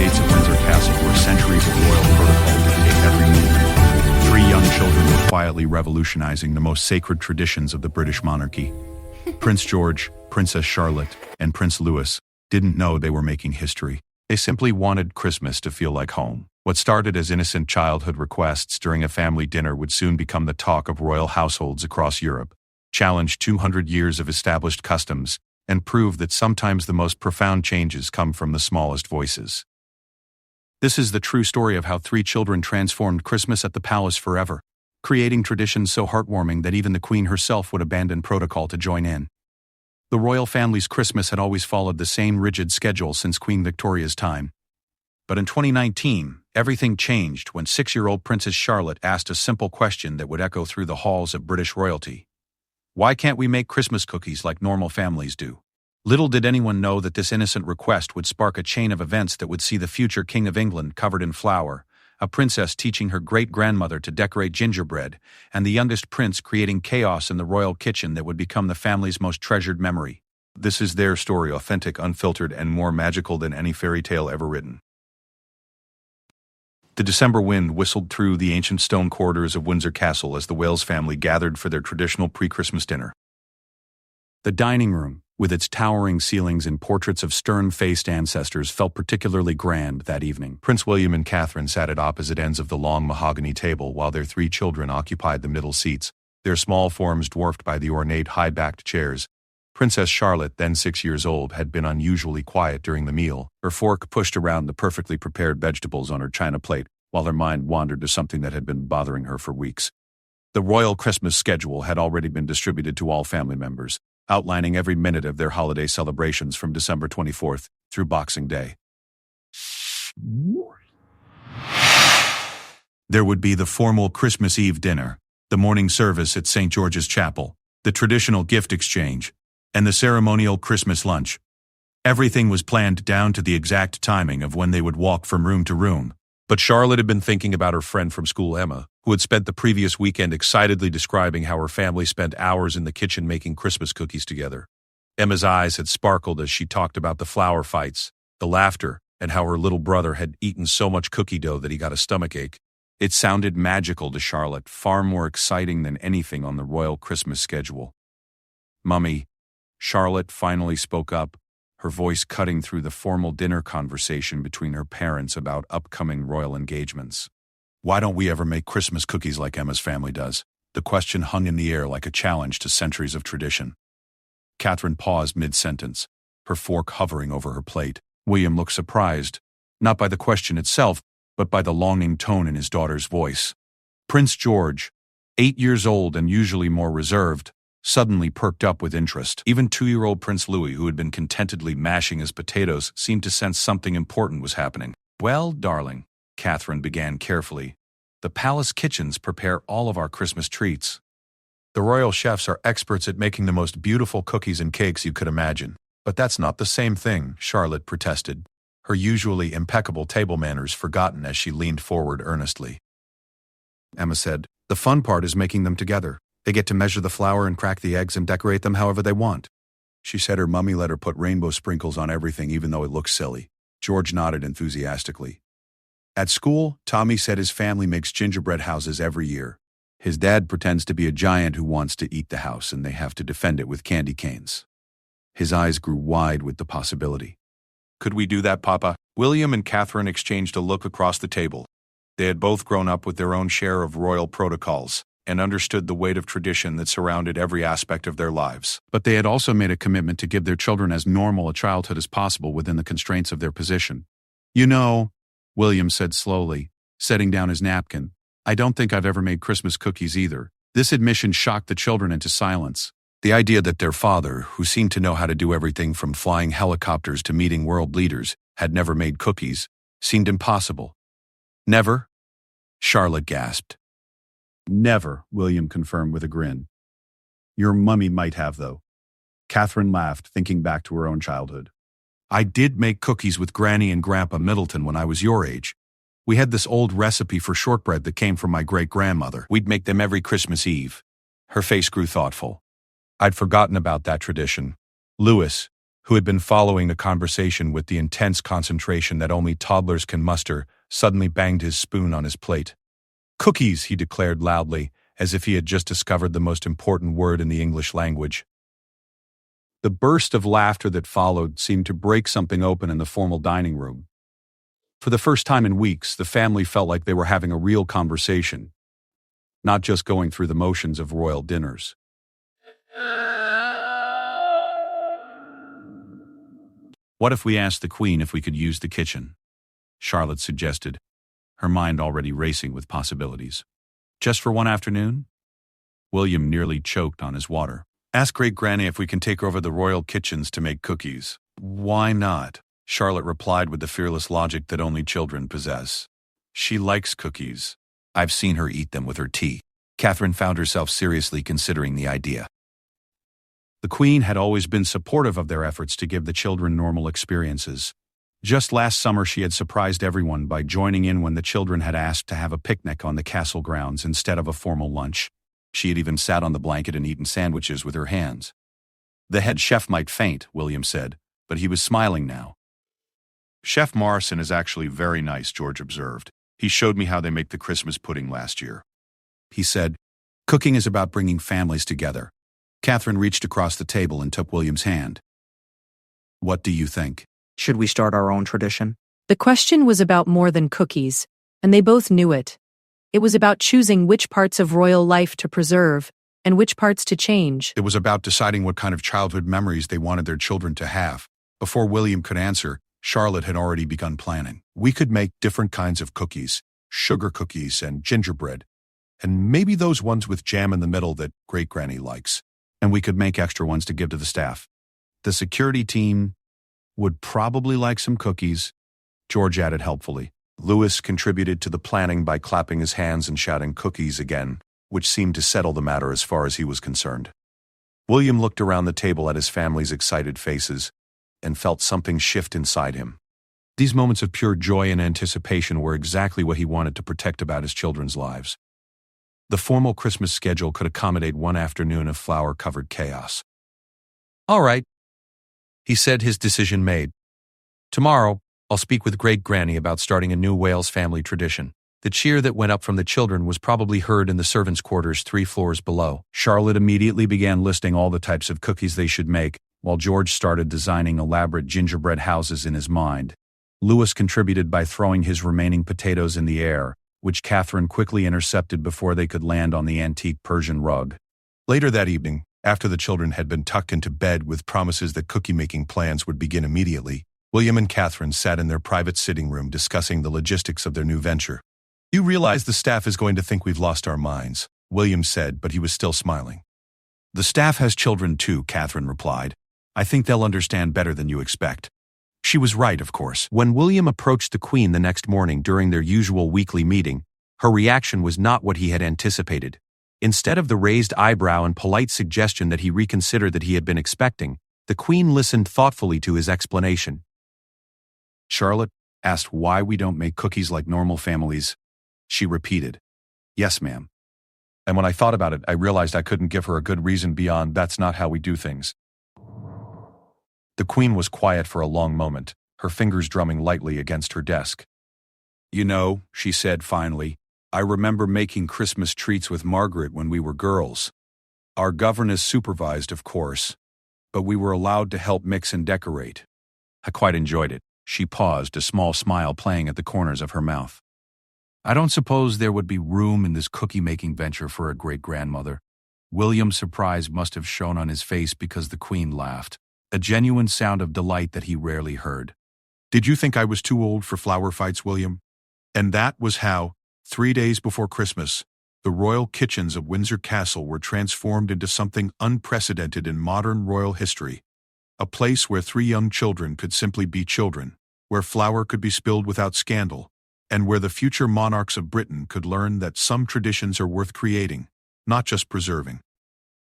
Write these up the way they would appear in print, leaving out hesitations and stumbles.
gates of Windsor Castle where centuries of royal protocol dictate every movement. Three young children were quietly revolutionizing the most sacred traditions of the British monarchy. Prince George, Princess Charlotte, and Prince Louis didn't know they were making history. They simply wanted Christmas to feel like home. What started as innocent childhood requests during a family dinner would soon become the talk of royal households across Europe, challenge 200 years of established customs, and prove that sometimes the most profound changes come from the smallest voices. This is the true story of how three children transformed Christmas at the palace forever, creating traditions so heartwarming that even the Queen herself would abandon protocol to join in. The royal family's Christmas had always followed the same rigid schedule since Queen Victoria's time. But in 2019, everything changed when 6-year-old Princess Charlotte asked a simple question that would echo through the halls of British royalty. Why can't we make Christmas cookies like normal families do? Little did anyone know that this innocent request would spark a chain of events that would see the future King of England covered in flour, a princess teaching her great-grandmother to decorate gingerbread, and the youngest prince creating chaos in the royal kitchen that would become the family's most treasured memory. This is their story, authentic, unfiltered, and more magical than any fairy tale ever written. The December wind whistled through the ancient stone corridors of Windsor Castle as the Wales family gathered for their traditional pre-Christmas dinner. The dining room, with its towering ceilings and portraits of stern-faced ancestors, felt particularly grand that evening. Prince William and Catherine sat at opposite ends of the long mahogany table while their three children occupied the middle seats, their small forms dwarfed by the ornate high-backed chairs. Princess Charlotte, then 6 years old, had been unusually quiet during the meal, her fork pushed around the perfectly prepared vegetables on her china plate, while her mind wandered to something that had been bothering her for weeks. The royal Christmas schedule had already been distributed to all family members, outlining every minute of their holiday celebrations from December 24th through Boxing Day. There would be the formal Christmas Eve dinner, the morning service at St. George's Chapel, the traditional gift exchange, and the ceremonial Christmas lunch. Everything was planned down to the exact timing of when they would walk from room to room. But Charlotte had been thinking about her friend from school, Emma, who had spent the previous weekend excitedly describing how her family spent hours in the kitchen making Christmas cookies together. Emma's eyes had sparkled as she talked about the flour fights, the laughter, and how her little brother had eaten so much cookie dough that he got a stomachache. It sounded magical to Charlotte, far more exciting than anything on the royal Christmas schedule. "Mummy," Charlotte finally spoke up, her voice cutting through the formal dinner conversation between her parents about upcoming royal engagements. "Why don't we ever make Christmas cookies like Emma's family does?" The question hung in the air like a challenge to centuries of tradition. Catherine paused mid-sentence, her fork hovering over her plate. William looked surprised, not by the question itself, but by the longing tone in his daughter's voice. Prince George, 8 years old and usually more reserved, suddenly perked up with interest. Even 2-year-old Prince Louis, who had been contentedly mashing his potatoes, seemed to sense something important was happening. "Well, darling," Catherine began carefully, "the palace kitchens prepare all of our Christmas treats. The royal chefs are experts at making the most beautiful cookies and cakes you could imagine. But that's not the same thing," Charlotte protested, her usually impeccable table manners forgotten as she leaned forward earnestly. Emma said, "The fun part is making them together. They get to measure the flour and crack the eggs and decorate them however they want." She said her mummy let her put rainbow sprinkles on everything even though it looked silly. George nodded enthusiastically. At school, Tommy said his family makes gingerbread houses every year. His dad pretends to be a giant who wants to eat the house and they have to defend it with candy canes. His eyes grew wide with the possibility. "Could we do that, Papa?" William and Catherine exchanged a look across the table. They had both grown up with their own share of royal protocols and understood the weight of tradition that surrounded every aspect of their lives. But they had also made a commitment to give their children as normal a childhood as possible within the constraints of their position. "You know," William said slowly, setting down his napkin, "I don't think I've ever made Christmas cookies either." This admission shocked the children into silence. The idea that their father, who seemed to know how to do everything from flying helicopters to meeting world leaders, had never made cookies, seemed impossible. "Never?" Charlotte gasped. "Never," William confirmed with a grin. "Your mummy might have, though." Catherine laughed, thinking back to her own childhood. "I did make cookies with Granny and Grandpa Middleton when I was your age. We had this old recipe for shortbread that came from my great-grandmother. We'd make them every Christmas Eve." Her face grew thoughtful. "I'd forgotten about that tradition. Louis, who had been following the conversation with the intense concentration that only toddlers can muster, suddenly banged his spoon on his plate. "Cookies," he declared loudly, as if he had just discovered the most important word in the English language. The burst of laughter that followed seemed to break something open in the formal dining room. For the first time in weeks, the family felt like they were having a real conversation, not just going through the motions of royal dinners. "What if we asked the Queen if we could use the kitchen?" Charlotte suggested, her mind already racing with possibilities. "Just for one afternoon?" William nearly choked on his water. "Ask Great-Granny if we can take over the royal kitchens to make cookies." "Why not?" Charlotte replied with the fearless logic that only children possess. "She likes cookies. I've seen her eat them with her tea." Catherine found herself seriously considering the idea. The Queen had always been supportive of their efforts to give the children normal experiences. Just last summer she had surprised everyone by joining in when the children had asked to have a picnic on the castle grounds instead of a formal lunch. She had even sat on the blanket and eaten sandwiches with her hands. "The head chef might faint," William said, but he was smiling now. "Chef Morrison is actually very nice," George observed. "He showed me how they make the Christmas pudding last year." He said, "Cooking is about bringing families together." Catherine reached across the table and took William's hand. "What do you think?" Should we start our own tradition? The question was about more than cookies, and they both knew it. It was about choosing which parts of royal life to preserve and which parts to change. It was about deciding what kind of childhood memories they wanted their children to have. Before William could answer, Charlotte had already begun planning. "We could make different kinds of cookies, sugar cookies and gingerbread, and maybe those ones with jam in the middle that Great-Granny likes. And we could make extra ones to give to the staff. The security team would probably like some cookies," George added helpfully. Louis contributed to the planning by clapping his hands and shouting "cookies" again, which seemed to settle the matter as far as he was concerned. William looked around the table at his family's excited faces and felt something shift inside him. These moments of pure joy and anticipation were exactly what he wanted to protect about his children's lives. The formal Christmas schedule could accommodate one afternoon of flower-covered chaos. "All right," he said, his decision made. "Tomorrow, I'll speak with Great-Granny about starting a new Wales family tradition." The cheer that went up from the children was probably heard in the servants' quarters 3 floors below. Charlotte immediately began listing all the types of cookies they should make, while George started designing elaborate gingerbread houses in his mind. Louis contributed by throwing his remaining potatoes in the air, which Catherine quickly intercepted before they could land on the antique Persian rug. Later that evening, after the children had been tucked into bed with promises that cookie-making plans would begin immediately, William and Catherine sat in their private sitting room discussing the logistics of their new venture. "You realize the staff is going to think we've lost our minds," William said, but he was still smiling. "The staff has children too," Catherine replied. "I think they'll understand better than you expect." She was right, of course. When William approached the Queen the next morning during their usual weekly meeting, her reaction was not what he had anticipated. Instead of the raised eyebrow and polite suggestion that he reconsider that he had been expecting, the Queen listened thoughtfully to his explanation. "Charlotte asked why we don't make cookies like normal families," she repeated. "Yes, ma'am. And when I thought about it, I realized I couldn't give her a good reason beyond that's not how we do things." The Queen was quiet for a long moment, her fingers drumming lightly against her desk. "You know," she said finally, "I remember making Christmas treats with Margaret when we were girls. Our governess supervised, of course, but we were allowed to help mix and decorate. I quite enjoyed it." She paused, a small smile playing at the corners of her mouth. "I don't suppose there would be room in this cookie-making venture for a great-grandmother." William's surprise must have shown on his face because the Queen laughed, a genuine sound of delight that he rarely heard. "Did you think I was too old for flower fights, William?" And that was how, 3 days before Christmas, the royal kitchens of Windsor Castle were transformed into something unprecedented in modern royal history. A place where 3 young children could simply be children, where flour could be spilled without scandal, and where the future monarchs of Britain could learn that some traditions are worth creating, not just preserving.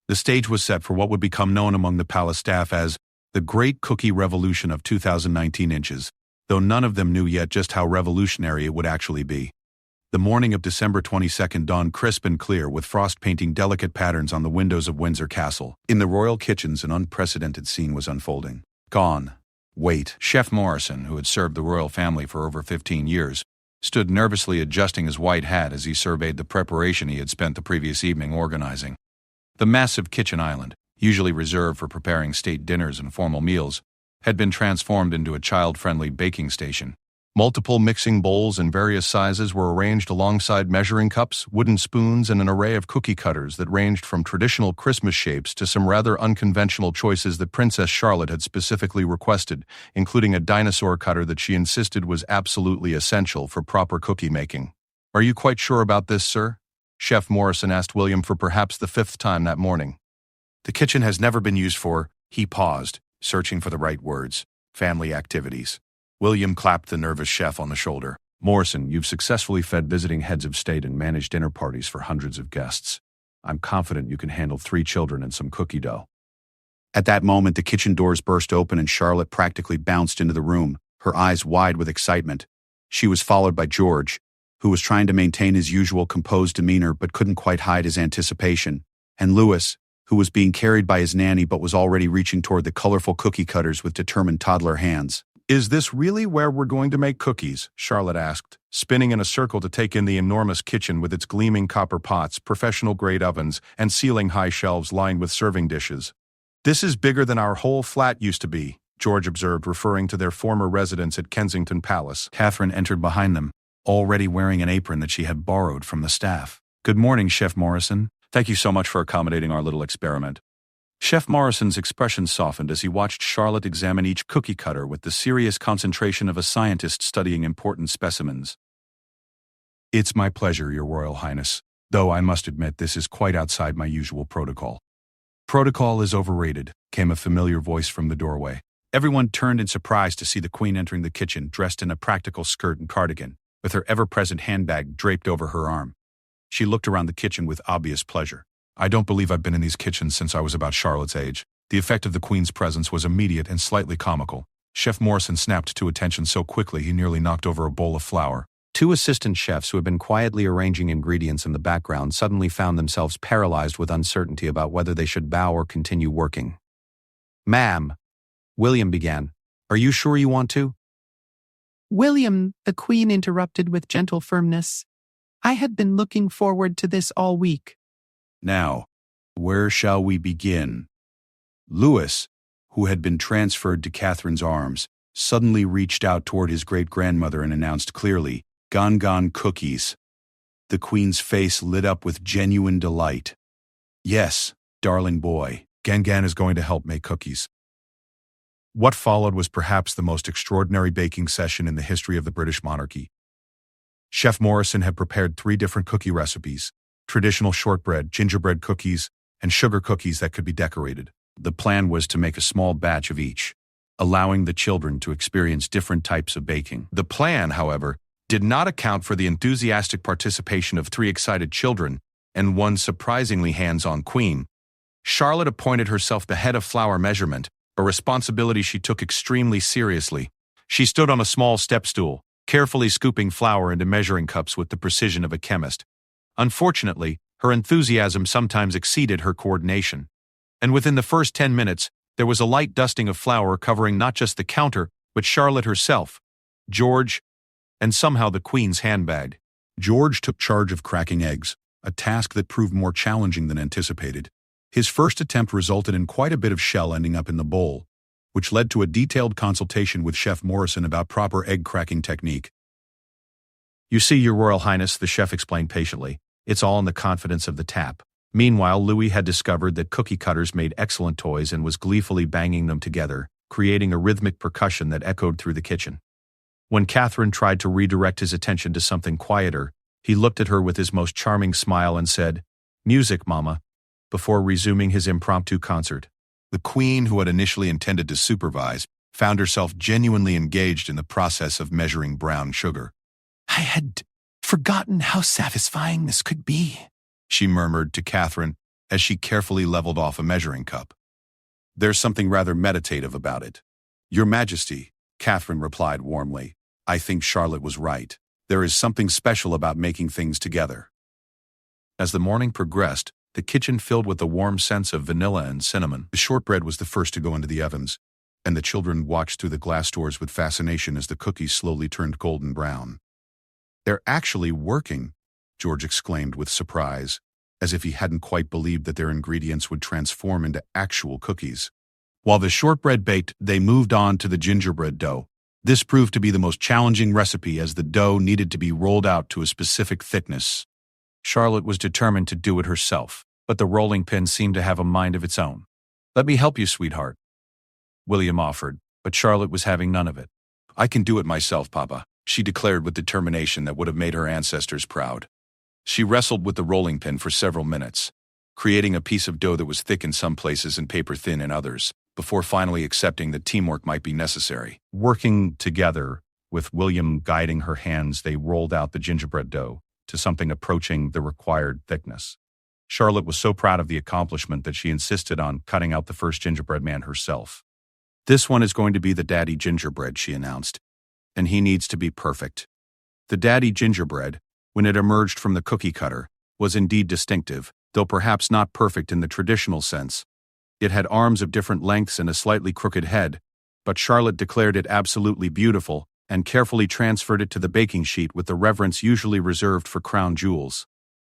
The stage was set for what would become known among the palace staff as the Great Cookie Revolution of 2019 inches, though none of them knew yet just how revolutionary it would actually be. The morning of December 22nd dawned crisp and clear, with frost painting delicate patterns on the windows of Windsor Castle. In the royal kitchens, an unprecedented scene was unfolding. Gone. Wait. Chef Morrison, who had served the royal family for over 15 years, stood nervously adjusting his white hat as he surveyed the preparation he had spent the previous evening organizing. The massive kitchen island, usually reserved for preparing state dinners and formal meals, had been transformed into a child-friendly baking station. Multiple mixing bowls in various sizes were arranged alongside measuring cups, wooden spoons, and an array of cookie cutters that ranged from traditional Christmas shapes to some rather unconventional choices that Princess Charlotte had specifically requested, including a dinosaur cutter that she insisted was absolutely essential for proper cookie making. "Are you quite sure about this, sir?" Chef Morrison asked William for perhaps the 5th time that morning. "The kitchen has never been used for," he paused, searching for the right words, "family activities." William clapped the nervous chef on the shoulder. "Morrison, you've successfully fed visiting heads of state and managed dinner parties for hundreds of guests. I'm confident you can handle 3 children and some cookie dough." At that moment, the kitchen doors burst open and Charlotte practically bounced into the room, her eyes wide with excitement. She was followed by George, who was trying to maintain his usual composed demeanor but couldn't quite hide his anticipation, and Louis, who was being carried by his nanny but was already reaching toward the colorful cookie cutters with determined toddler hands. "Is this really where we're going to make cookies?" Charlotte asked, spinning in a circle to take in the enormous kitchen with its gleaming copper pots, professional-grade ovens, and ceiling-high shelves lined with serving dishes. "This is bigger than our whole flat used to be," George observed, referring to their former residence at Kensington Palace. Catherine entered behind them, already wearing an apron that she had borrowed from the staff. "Good morning, Chef Morrison. Thank you so much for accommodating our little experiment." Chef Morrison's expression softened as he watched Charlotte examine each cookie cutter with the serious concentration of a scientist studying important specimens. "It's my pleasure, Your Royal Highness, though I must admit this is quite outside my usual protocol." "Protocol is overrated," came a familiar voice from the doorway. Everyone turned in surprise to see the Queen entering the kitchen dressed in a practical skirt and cardigan, with her ever-present handbag draped over her arm. She looked around the kitchen with obvious pleasure. "I don't believe I've been in these kitchens since I was about Charlotte's age." The effect of the Queen's presence was immediate and slightly comical. Chef Morrison snapped to attention so quickly he nearly knocked over a bowl of flour. 2 assistant chefs who had been quietly arranging ingredients in the background suddenly found themselves paralyzed with uncertainty about whether they should bow or continue working. "Ma'am," William began, "are you sure you want to?" "William," the Queen interrupted with gentle firmness, "I had been looking forward to this all week." "Now, where shall we begin?" Louis, who had been transferred to Catherine's arms, suddenly reached out toward his great-grandmother and announced clearly, "Gan cookies." The Queen's face lit up with genuine delight. "Yes, darling boy, Gan is going to help make cookies." What followed was perhaps the most extraordinary baking session in the history of the British monarchy. Chef Morrison had prepared 3 different cookie recipes: traditional shortbread, gingerbread cookies, and sugar cookies that could be decorated. The plan was to make a small batch of each, allowing the children to experience different types of baking. The plan, however, did not account for the enthusiastic participation of 3 excited children and 1 surprisingly hands-on queen. Charlotte appointed herself the head of flour measurement, a responsibility she took extremely seriously. She stood on a small step stool, carefully scooping flour into measuring cups with the precision of a chemist. Unfortunately, her enthusiasm sometimes exceeded her coordination, and within the first 10 minutes, there was a light dusting of flour covering not just the counter, but Charlotte herself, George, and somehow the Queen's handbag. George took charge of cracking eggs, a task that proved more challenging than anticipated. His first attempt resulted in quite a bit of shell ending up in the bowl, which led to a detailed consultation with Chef Morrison about proper egg cracking technique. "You see, Your Royal Highness," the chef explained patiently, "it's all in the confidence of the tap." Meanwhile, Louis had discovered that cookie cutters made excellent toys and was gleefully banging them together, creating a rhythmic percussion that echoed through the kitchen. When Catherine tried to redirect his attention to something quieter, he looked at her with his most charming smile and said, "Music, Mama," before resuming his impromptu concert. The Queen, who had initially intended to supervise, found herself genuinely engaged in the process of measuring brown sugar. "I had forgotten how satisfying this could be," she murmured to Catherine as she carefully leveled off a measuring cup. "There's something rather meditative about it." "Your Majesty," Catherine replied warmly, "I think Charlotte was right. There is something special about making things together." As the morning progressed, the kitchen filled with a warm sense of vanilla and cinnamon. The shortbread was the first to go into the ovens, and the children watched through the glass doors with fascination as the cookies slowly turned golden brown. "They're actually working," George exclaimed with surprise, as if he hadn't quite believed that their ingredients would transform into actual cookies. While the shortbread baked, they moved on to the gingerbread dough. This proved to be the most challenging recipe as the dough needed to be rolled out to a specific thickness. Charlotte was determined to do it herself, but the rolling pin seemed to have a mind of its own. "Let me help you, sweetheart," William offered, but Charlotte was having none of it. "I can do it myself, Papa," she declared with determination that would have made her ancestors proud. She wrestled with the rolling pin for several minutes, creating a piece of dough that was thick in some places and paper thin in others, before finally accepting that teamwork might be necessary. Working together, with William guiding her hands, they rolled out the gingerbread dough to something approaching the required thickness. Charlotte was so proud of the accomplishment that she insisted on cutting out the first gingerbread man herself. "This one is going to be the daddy gingerbread," she announced, "and he needs to be perfect." The daddy gingerbread, when it emerged from the cookie cutter, was indeed distinctive, though perhaps not perfect in the traditional sense. It had arms of different lengths and a slightly crooked head, but Charlotte declared it absolutely beautiful and carefully transferred it to the baking sheet with the reverence usually reserved for crown jewels.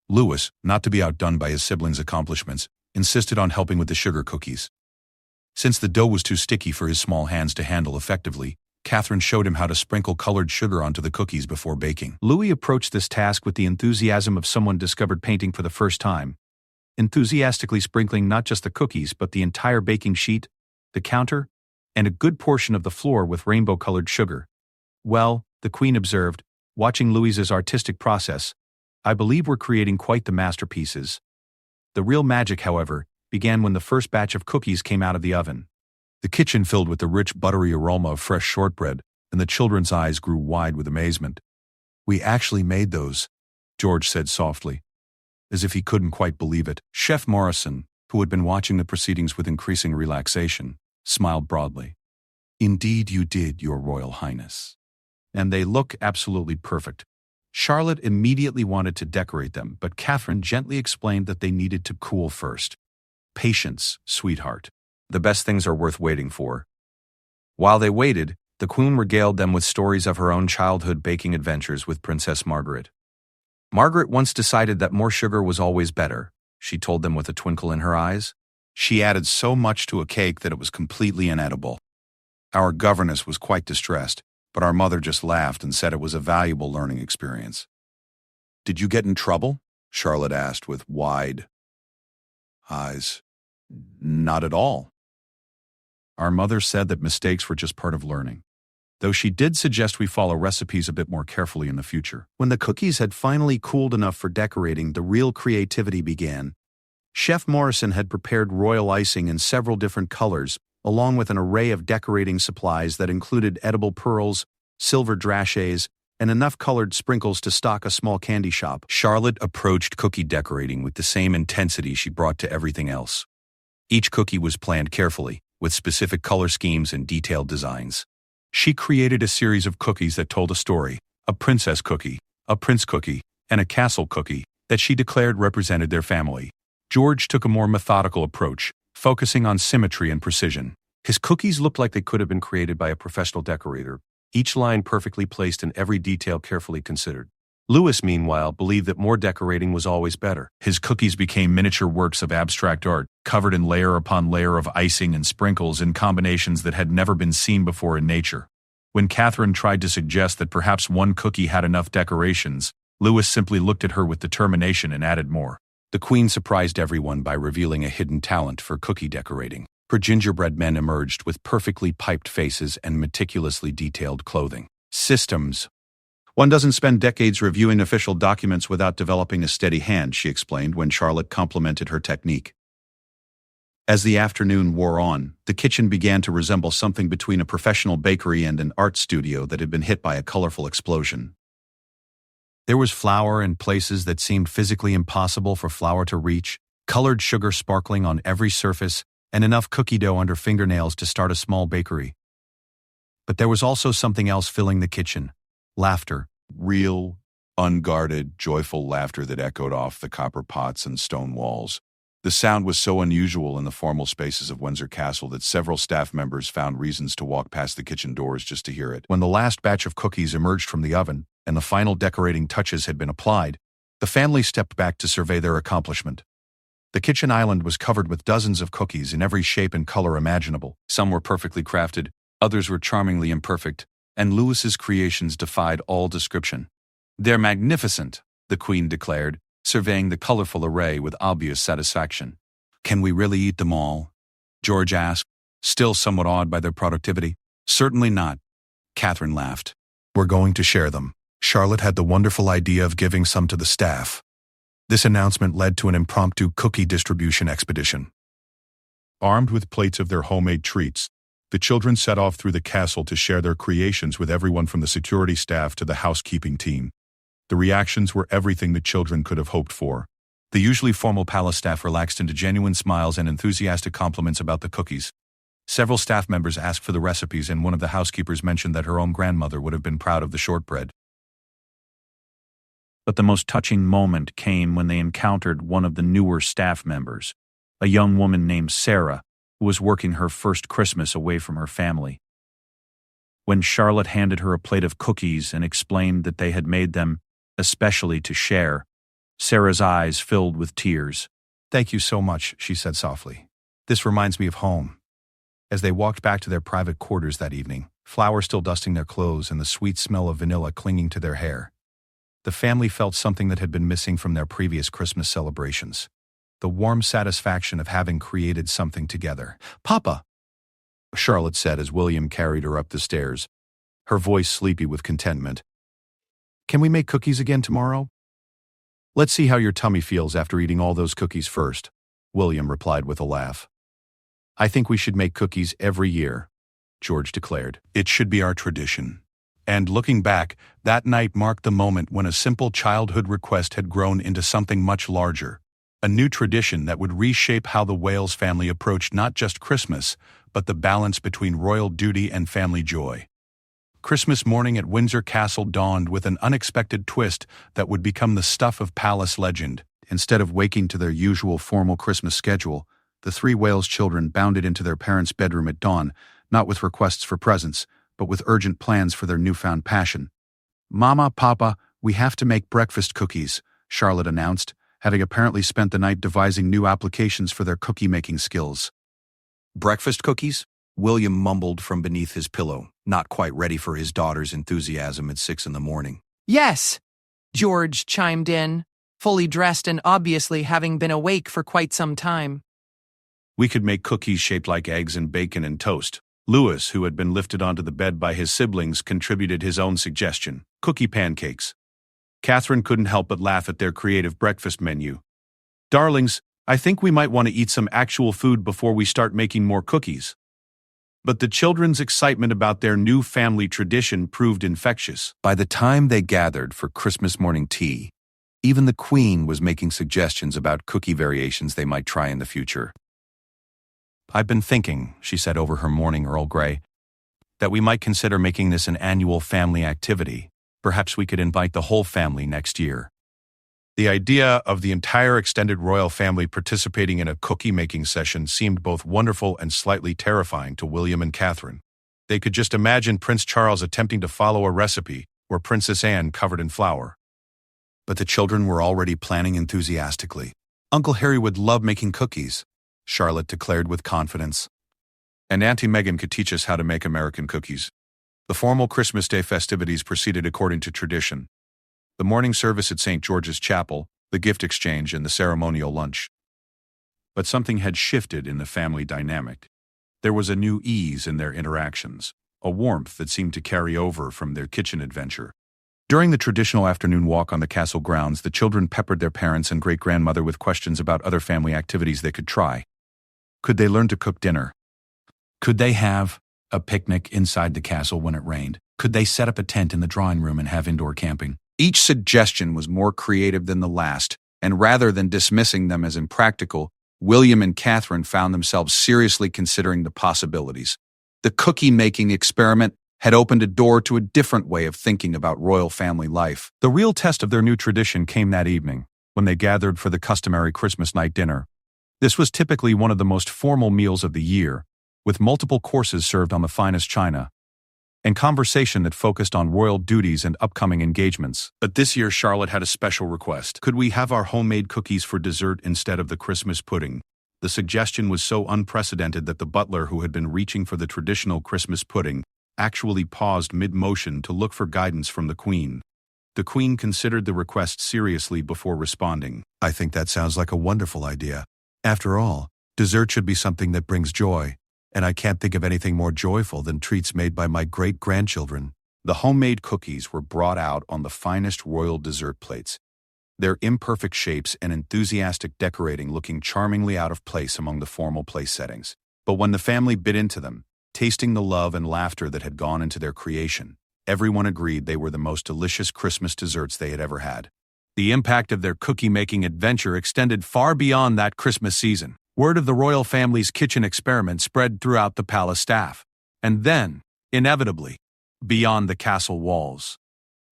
Louis, not to be outdone by his siblings' accomplishments, insisted on helping with the sugar cookies. Since the dough was too sticky for his small hands to handle effectively, Catherine showed him how to sprinkle colored sugar onto the cookies before baking. Louis approached this task with the enthusiasm of someone discovered painting for the first time, enthusiastically sprinkling not just the cookies but the entire baking sheet, the counter, and a good portion of the floor with rainbow-colored sugar. "Well," the Queen observed, watching Louis's artistic process, "I believe we're creating quite the masterpieces." The real magic, however, began when the first batch of cookies came out of the oven. The kitchen filled with the rich buttery aroma of fresh shortbread, and the children's eyes grew wide with amazement. "We actually made those," George said softly, as if he couldn't quite believe it. Chef Morrison, who had been watching the proceedings with increasing relaxation, smiled broadly. "Indeed you did, Your Royal Highness. And they look absolutely perfect." Charlotte immediately wanted to decorate them, but Catherine gently explained that they needed to cool first. "Patience, sweetheart. The best things are worth waiting for." While they waited, the Queen regaled them with stories of her own childhood baking adventures with Princess Margaret. "Margaret once decided that more sugar was always better," she told them with a twinkle in her eyes. "She added so much to a cake that it was completely inedible. Our governess was quite distressed, but our mother just laughed and said it was a valuable learning experience." "Did you get in trouble?" Charlotte asked with wide eyes. "Not at all. Our mother said that mistakes were just part of learning, though she did suggest we follow recipes a bit more carefully in the future." When the cookies had finally cooled enough for decorating, the real creativity began. Chef Morrison had prepared royal icing in several different colors, along with an array of decorating supplies that included edible pearls, silver drachets, and enough colored sprinkles to stock a small candy shop. Charlotte approached cookie decorating with the same intensity she brought to everything else. Each cookie was planned carefully, with specific color schemes and detailed designs. She created a series of cookies that told a story, a princess cookie, a prince cookie, and a castle cookie, that she declared represented their family. George took a more methodical approach, focusing on symmetry and precision. His cookies looked like they could have been created by a professional decorator, each line perfectly placed and every detail carefully considered. Louis, meanwhile, believed that more decorating was always better. His cookies became miniature works of abstract art, covered in layer upon layer of icing and sprinkles in combinations that had never been seen before in nature. When Catherine tried to suggest that perhaps one cookie had enough decorations, Louis simply looked at her with determination and added more. The Queen surprised everyone by revealing a hidden talent for cookie decorating. Her gingerbread men emerged with perfectly piped faces and meticulously detailed clothing. "Systems. One doesn't spend decades reviewing official documents without developing a steady hand," she explained when Charlotte complimented her technique. As the afternoon wore on, the kitchen began to resemble something between a professional bakery and an art studio that had been hit by a colorful explosion. There was flour in places that seemed physically impossible for flour to reach, colored sugar sparkling on every surface, and enough cookie dough under fingernails to start a small bakery. But there was also something else filling the kitchen. Laughter. Real, unguarded, joyful laughter that echoed off the copper pots and stone walls. The sound was so unusual in the formal spaces of Windsor Castle that several staff members found reasons to walk past the kitchen doors just to hear it. When the last batch of cookies emerged from the oven and the final decorating touches had been applied, the family stepped back to survey their accomplishment. The kitchen island was covered with dozens of cookies in every shape and color imaginable. Some were perfectly crafted, others were charmingly imperfect, and Louis's creations defied all description. "They're magnificent," the Queen declared, surveying the colorful array with obvious satisfaction. "Can we really eat them all?" George asked, still somewhat awed by their productivity. "Certainly not," Catherine laughed. "We're going to share them." Charlotte had the wonderful idea of giving some to the staff. This announcement led to an impromptu cookie distribution expedition. Armed with plates of their homemade treats, the children set off through the castle to share their creations with everyone from the security staff to the housekeeping team. The reactions were everything the children could have hoped for. The usually formal palace staff relaxed into genuine smiles and enthusiastic compliments about the cookies. Several staff members asked for the recipes, and one of the housekeepers mentioned that her own grandmother would have been proud of the shortbread. But the most touching moment came when they encountered one of the newer staff members, a young woman named Sarah, who was working her first Christmas away from her family. When Charlotte handed her a plate of cookies and explained that they had made them especially to share, Sarah's eyes filled with tears. "Thank you so much," she said softly. "This reminds me of home." As they walked back to their private quarters that evening, flour still dusting their clothes and the sweet smell of vanilla clinging to their hair, the family felt something that had been missing from their previous Christmas celebrations. The warm satisfaction of having created something together. "Papa," Charlotte said as William carried her up the stairs, her voice sleepy with contentment, "can we make cookies again tomorrow?" "Let's see how your tummy feels after eating all those cookies first," William replied with a laugh. "I think we should make cookies every year," George declared. "It should be our tradition." And looking back, that night marked the moment when a simple childhood request had grown into something much larger. A new tradition that would reshape how the Wales family approached not just Christmas, but the balance between royal duty and family joy. Christmas morning at Windsor Castle dawned with an unexpected twist that would become the stuff of palace legend. Instead of waking to their usual formal Christmas schedule, the three Wales children bounded into their parents' bedroom at dawn, not with requests for presents, but with urgent plans for their newfound passion. "Mama, Papa, we have to make breakfast cookies," Charlotte announced, having apparently spent the night devising new applications for their cookie-making skills. "Breakfast cookies?" William mumbled from beneath his pillow, not quite ready for his daughter's enthusiasm at 6 a.m. "Yes," George chimed in, fully dressed and obviously having been awake for quite some time. "We could make cookies shaped like eggs and bacon and toast." Louis, who had been lifted onto the bed by his siblings, contributed his own suggestion: cookie pancakes. Catherine couldn't help but laugh at their creative breakfast menu. "Darlings, I think we might want to eat some actual food before we start making more cookies." But the children's excitement about their new family tradition proved infectious. By the time they gathered for Christmas morning tea, even the Queen was making suggestions about cookie variations they might try in the future. "I've been thinking," she said over her morning Earl Grey, "that we might consider making this an annual family activity. Perhaps we could invite the whole family next year." The idea of the entire extended royal family participating in a cookie-making session seemed both wonderful and slightly terrifying to William and Catherine. They could just imagine Prince Charles attempting to follow a recipe, or Princess Anne covered in flour. But the children were already planning enthusiastically. "Uncle Harry would love making cookies," Charlotte declared with confidence. "And Auntie Megan could teach us how to make American cookies." The formal Christmas Day festivities proceeded according to tradition. The morning service at St. George's Chapel, the gift exchange, and the ceremonial lunch. But something had shifted in the family dynamic. There was a new ease in their interactions, a warmth that seemed to carry over from their kitchen adventure. During the traditional afternoon walk on the castle grounds, the children peppered their parents and great-grandmother with questions about other family activities they could try. Could they learn to cook dinner? Could they have a picnic inside the castle when it rained? Could they set up a tent in the drawing room and have indoor camping? Each suggestion was more creative than the last, and rather than dismissing them as impractical, William and Catherine found themselves seriously considering the possibilities. The cookie-making experiment had opened a door to a different way of thinking about royal family life. The real test of their new tradition came that evening, when they gathered for the customary Christmas night dinner. This was typically one of the most formal meals of the year, with multiple courses served on the finest china, and conversation that focused on royal duties and upcoming engagements. But this year Charlotte had a special request. Could we have our homemade cookies for dessert instead of the Christmas pudding? The suggestion was so unprecedented that the butler, who had been reaching for the traditional Christmas pudding, actually paused mid-motion to look for guidance from the Queen. The Queen considered the request seriously before responding. I think that sounds like a wonderful idea. After all, dessert should be something that brings joy, and I can't think of anything more joyful than treats made by my great-grandchildren. The homemade cookies were brought out on the finest royal dessert plates, their imperfect shapes and enthusiastic decorating looking charmingly out of place among the formal place settings. But when the family bit into them, tasting the love and laughter that had gone into their creation, everyone agreed they were the most delicious Christmas desserts they had ever had. The impact of their cookie-making adventure extended far beyond that Christmas season. Word of the royal family's kitchen experiment spread throughout the palace staff, and then, inevitably, beyond the castle walls.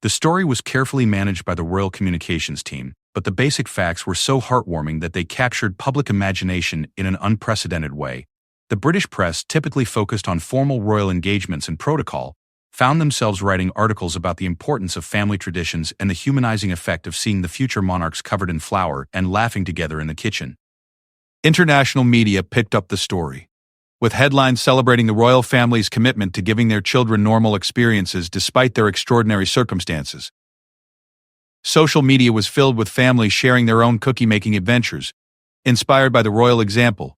The story was carefully managed by the royal communications team, but the basic facts were so heartwarming that they captured public imagination in an unprecedented way. The British press, typically focused on formal royal engagements and protocol, found themselves writing articles about the importance of family traditions and the humanizing effect of seeing the future monarchs covered in flour and laughing together in the kitchen. International media picked up the story, with headlines celebrating the royal family's commitment to giving their children normal experiences despite their extraordinary circumstances. Social media was filled with families sharing their own cookie-making adventures, inspired by the royal example.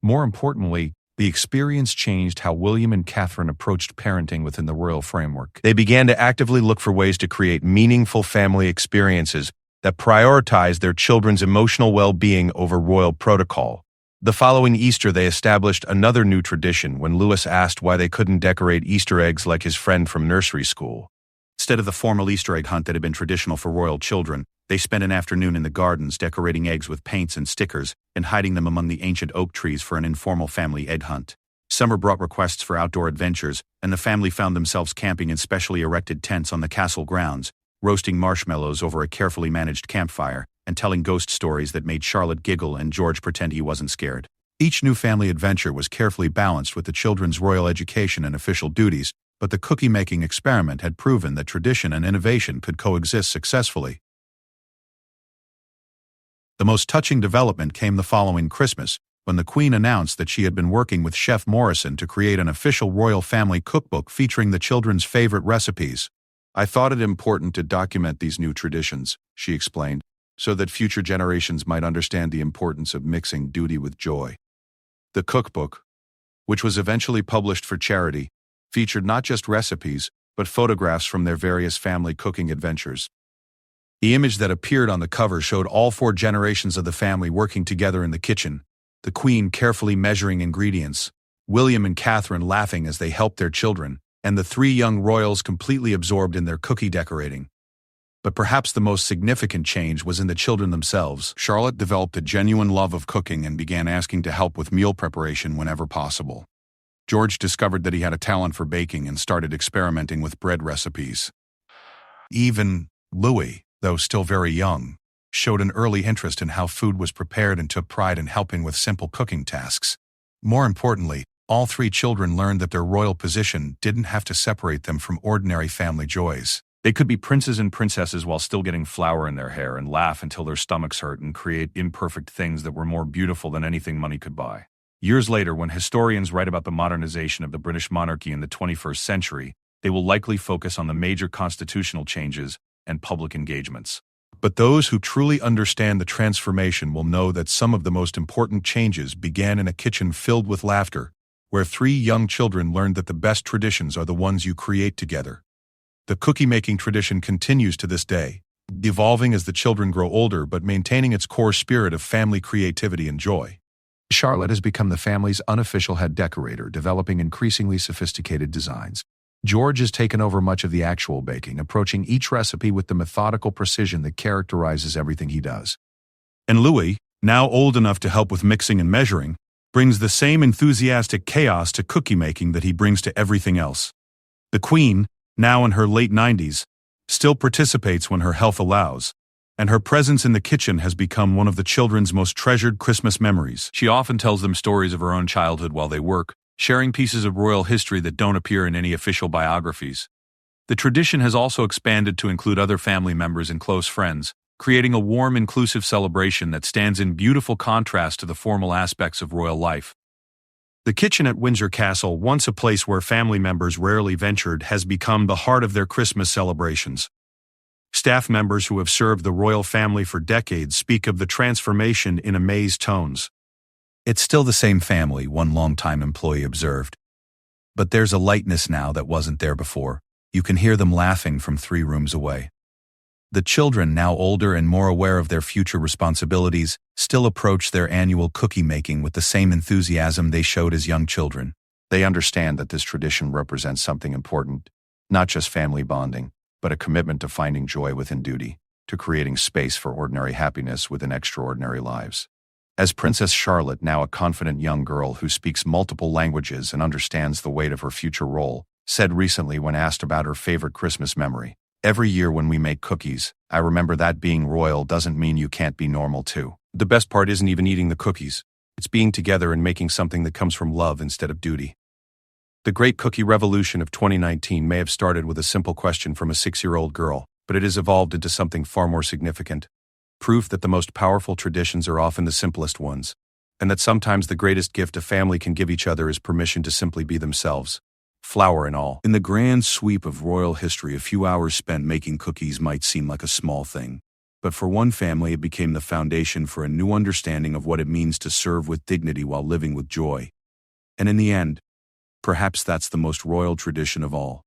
More importantly, the experience changed how William and Catherine approached parenting within the royal framework. They began to actively look for ways to create meaningful family experiences that prioritized their children's emotional well-being over royal protocol. The following Easter, they established another new tradition when Louis asked why they couldn't decorate Easter eggs like his friend from nursery school. Instead of the formal Easter egg hunt that had been traditional for royal children, they spent an afternoon in the gardens decorating eggs with paints and stickers and hiding them among the ancient oak trees for an informal family egg hunt. Summer brought requests for outdoor adventures, and the family found themselves camping in specially erected tents on the castle grounds, roasting marshmallows over a carefully managed campfire, and telling ghost stories that made Charlotte giggle and George pretend he wasn't scared. Each new family adventure was carefully balanced with the children's royal education and official duties, but the cookie-making experiment had proven that tradition and innovation could coexist successfully. The most touching development came the following Christmas, when the Queen announced that she had been working with Chef Morrison to create an official royal family cookbook featuring the children's favorite recipes. I thought it important to document these new traditions, she explained, so that future generations might understand the importance of mixing duty with joy. The cookbook, which was eventually published for charity, featured not just recipes, but photographs from their various family cooking adventures. The image that appeared on the cover showed all 4 generations of the family working together in the kitchen, the Queen carefully measuring ingredients, William and Catherine laughing as they helped their children, and the 3 young royals completely absorbed in their cookie decorating. But perhaps the most significant change was in the children themselves. Charlotte developed a genuine love of cooking and began asking to help with meal preparation whenever possible. George discovered that he had a talent for baking and started experimenting with bread recipes. Even Louis, though still very young, showed an early interest in how food was prepared and took pride in helping with simple cooking tasks. More importantly, all 3 children learned that their royal position didn't have to separate them from ordinary family joys. They could be princes and princesses while still getting flour in their hair and laugh until their stomachs hurt and create imperfect things that were more beautiful than anything money could buy. Years later, when historians write about the modernization of the British monarchy in the 21st century, they will likely focus on the major constitutional changes and public engagements. But those who truly understand the transformation will know that some of the most important changes began in a kitchen filled with laughter, where 3 young children learned that the best traditions are the ones you create together. The cookie-making tradition continues to this day, evolving as the children grow older but maintaining its core spirit of family creativity and joy. Charlotte has become the family's unofficial head decorator, developing increasingly sophisticated designs. George has taken over much of the actual baking, approaching each recipe with the methodical precision that characterizes everything he does. And Louis, now old enough to help with mixing and measuring, brings the same enthusiastic chaos to cookie-making that he brings to everything else. The Queen, now in her late 90s, still participates when her health allows, and her presence in the kitchen has become one of the children's most treasured Christmas memories. She often tells them stories of her own childhood while they work, sharing pieces of royal history that don't appear in any official biographies. The tradition has also expanded to include other family members and close friends, creating a warm, inclusive celebration that stands in beautiful contrast to the formal aspects of royal life. The kitchen at Windsor Castle, once a place where family members rarely ventured, has become the heart of their Christmas celebrations. Staff members who have served the royal family for decades speak of the transformation in amazed tones. It's still the same family, one longtime employee observed. But there's a lightness now that wasn't there before. You can hear them laughing from 3 rooms away. The children, now older and more aware of their future responsibilities, still approach their annual cookie making with the same enthusiasm they showed as young children. They understand that this tradition represents something important, not just family bonding, but a commitment to finding joy within duty, to creating space for ordinary happiness within extraordinary lives. As Princess Charlotte, now a confident young girl who speaks multiple languages and understands the weight of her future role, said recently when asked about her favorite Christmas memory, "Every year when we make cookies, I remember that being royal doesn't mean you can't be normal too. The best part isn't even eating the cookies. It's being together and making something that comes from love instead of duty." The Great Cookie Revolution of 2019 may have started with a simple question from a 6-year-old girl, but it has evolved into something far more significant. Proof that the most powerful traditions are often the simplest ones, and that sometimes the greatest gift a family can give each other is permission to simply be themselves, flour and all. In the grand sweep of royal history, a few hours spent making cookies might seem like a small thing. But for one family, it became the foundation for a new understanding of what it means to serve with dignity while living with joy. And in the end, perhaps that's the most royal tradition of all.